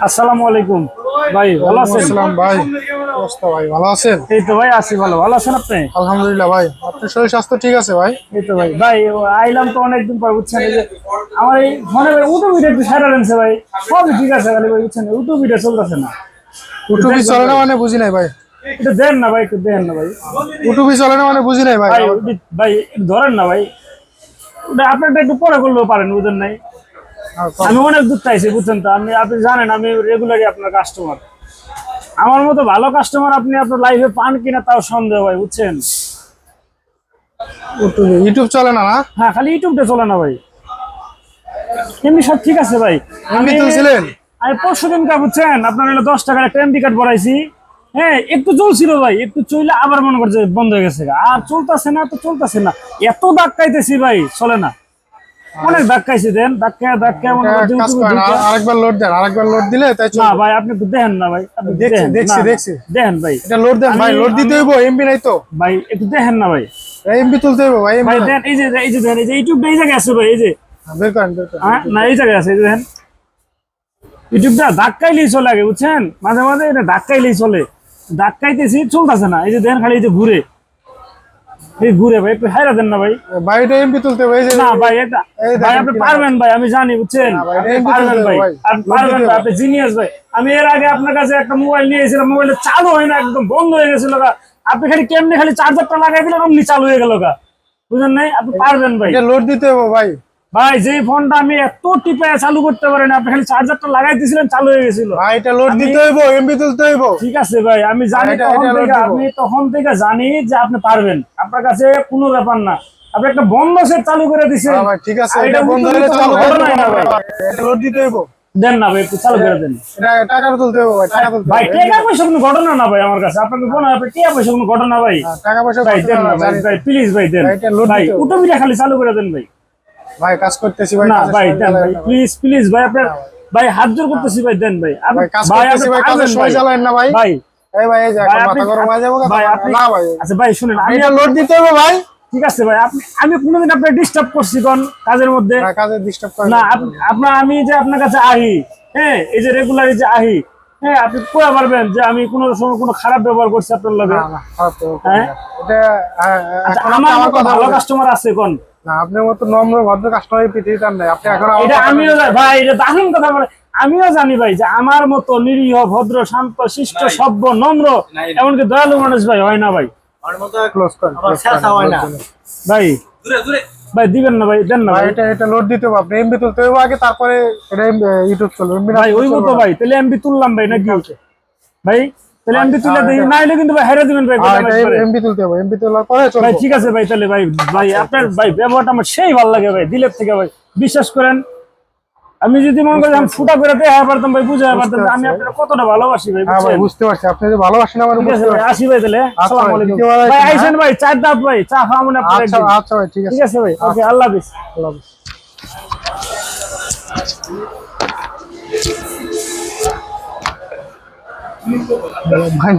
আসসালামু আলাইকুম ভাই, ভালো আছেন? আসসালাম ভাই, অবস্থা ভাই ভালো আছেন? এই তো ভাই আছি ভালো। ভালো আছেন আপনি? আলহামদুলিল্লাহ ভাই, আপনার শরীর স্বাস্থ্য ঠিক আছে ভাই? এই তো ভাই ভাই আইলাম তো অনেকদিন পর, বুঝছেন? এই যে আমার এই ফোনে ভাই ইউটিউবে একটু সারা দেনছে ভাই, সবই ঠিক আছে, খালি ভাই বুঝছেন ইউটিউবে চলতেছে না। ইউটিউবে চলে না মানে বুঝি নাই ভাই। একটু দেন না ভাই, একটু দেন না ভাই। ইউটিউবে চলে না মানে বুঝি নাই ভাই। ভাই ভাই একটু ধরেন না ভাই, ওটা আপনারটা একটু পরে করলেও পারেন, বুঝেন নাই? আমি অনেক দূর চাইছি, বুঝছেন তো? আপনি জানেন আমি রেগুলারই আপনার কাস্টমার। আমার মতো ভালো কাস্টমার আপনি আপনার লাইফে পান কিনা তাও সন্দেহ ভাই, বুঝছেন? ইউটিউব চলে না না? হ্যাঁ, খালি ইউটিউবটা চলে না ভাই, এমনি সব ঠিক আছে ভাই। এমনি তুলছিলেন? আমি পরশু দিনকা বুঝছেন আপনার হলো 10 টাকার একটা এমডি কার্ড ভরাইছি। হ্যাঁ, একটু চলছিল ভাই, একটু চইলে আবার মনে করছে বন্ধ হয়ে গেছে, আর চলতেছে না, তো চলতেছে না। এত দাগ খাইতেছি ভাই, চলে না, অনেক দাগ খাইছি। দেন দাগ মনে আরেকবার লোড দেন, আরেকবার লোড দিলে তাই না ভাই, আপনি একটু দেখেন না ভাই, আপনি দেখছি দেখেন ভাই, এটা লোড দেন ভাই, লোড দিতে হইব, এমবি নাই তো ভাই, একটু দেখেন না ভাই, এমবি তুলতে হইব ভাই। ভাই দেন, এই যে দেন, এই যে ইউটিউব এই জায়গায় আছে ভাই, এই যে বের করেন না, এই জায়গায় আছে, এই যে দেখেন ইউটিউবটা ধাক্কাইলেই চলে আগে, বুঝছেন? মাঝে মাঝে এটা ধাক্কাইলেই চলে, ধাক্কাইতেছি চলতেছে না। এই যে দেখেন খালি এই যে ঘুরে ভাই, একটু হাইরা দেন না ভাই। ভাই এটা এমবি তুলতে হবে না ভাই, এটা ভাই আপনি পারবেন ভাই, আমি জানি, বুঝছেন? পারবেন ভাই, আপনি পারবেন ভাই, আপনি জিনিয়াস ভাই। আমি এর আগে আপনার কাছে একটা মোবাইল নিয়েছিলাম, মোবাইলটা চালু হয় না, একদম বন্ধ হয়ে গেছিল। আপনি খালি কেমনে খালি চার্জারটা লাগাই দিলেন, অমনি চালু হয়ে গেল, বুঝলেন নাই? আপনি পারবেন ভাই, লোড দিতে হবে ভাই। ভাই যে ফোনটা আমি এত টিপে চালু করতে পারি না, আপনি খালি চার্জারটা লাগাইতেছিলেন, চালু হয়ে গেছিল। ভাই এটা লোড দিতে হইব, এমবি তুলতে হইব। ঠিক আছে ভাই, আমি জানি, আমি তখন থেকে জানি যে আপনি পারবেন, আপনার কাছে কোনো ব্যাপার না। আপনি একটা বন্ধ সেট চালু করে দিছেন ভাই, ঠিক আছে, এটা বন্ধ হলে চালু হবে না ভাই, এটা লোড দিতে হইব। দেন না ভাই, একটু চালু করে দেন। এটা টাকা তুলতে হইব ভাই, টাকা তুলতে ভাই টাকা পয়সা কোনো ঘটনা না ভাই আমার কাছে, আপনাকে মনে হয় টাকা পয়সা কোনো ঘটনা ভাই? টাকা পয়সা ভাই দেন না ভাই, প্লিজ ভাই দেন ভাই, অটোমেটিক খালি চালু করে দেন ভাই। ভাই কাজ করতেছি ভাই, না ভাই দেন ভাই, প্লিজ ভাই, আপনার ভাই হাত জোর করতেছি ভাই, দেন ভাই। ভাই কাজ করতেছি ভাই, কাজে সময় চালায়েন না ভাই। ভাই এই ভাই এই যে এখন মাথা গরম হয়ে যাবে ভাই, আপনি না ভাই। আচ্ছা ভাই শুনেন, আমি এটা লোড দিতে হবে ভাই। ঠিক আছে ভাই, আমি কোনোদিন আপনার ডিস্টার্ব করছি কোন কাজের মধ্যে? না, কাজে ডিস্টার্ব করেন না। আমি যে আপনার কাছে আহি, হ্যাঁ, এই যে রেগুলার যে আহি, হ্যাঁ, আপনি কইয়া পারবেন যে আমি কোনো সময় কোনো খারাপ ব্যবহার করছি আপনার লগে? না, খারাপ তো হ্যাঁ, এটা আমার কথা ভালো কাস্টমার আছে কোন? না, আপনার মতো নম্র ভদ্র কাস্টমার পৃথিবীতে আর নাই। আপনি এখন এটা আমিও ভাই, এটা দারুণ কথা বলে। আমিও জানি ভাই যে আমার মতো নিরীহ ভদ্র শান্ত শিষ্ট সভ্য নম্র এমনকি দয়ালু মানুষ ভাই হয় না ভাই। ক্লোজ করেন ভাই, ভাই দিবেন না ভাই, দেন না ভাই। এটা লোড দিতে হবে, আপনি এমবি তুলতে হবে আগে, তারপরে এটা ইউটিউব চলবে। এমবি ভাই ওই মতো ভাই, তাহলে এমবি তুললাম ভাই নাকি ভাই? তাহলে এমবি তুলে দেই, নাইলে কিন্তু ভাই হেরে দিবেন ভাই। এমবি তুলতে হবে, এমবি তোলার পরে চলবে ভাই। ঠিক আছে ভাই, তাহলে ভাই আপনার ভাই ব্যবহারটা আমার সেই ভালো লাগে ভাই, দিলের থেকে ভাই। বিশ্বাস করেন, আমি যদি মনে করি আমি ফুটা করে দেয়া পারতাম ভাই, বুঝাই পারতাম আমি আপনার কতটা ভালোবাসি ভাই। হ্যাঁ ভাই, বুঝতে পারছি আপনি যে ভালোবাসেন আমার। ঠিক আছে ভাই, আসি ভাই তাহলে। আসসালামু আলাইকুম ভাই, আইছেন ভাই, চা দাও ভাই, চা খাওয়াবো না আপনাদের। আচ্ছা ভাই, ঠিক আছে ভাই, ওকে, আল্লাহ হাফেজ। আল্লাহ হাফেজ। ভাই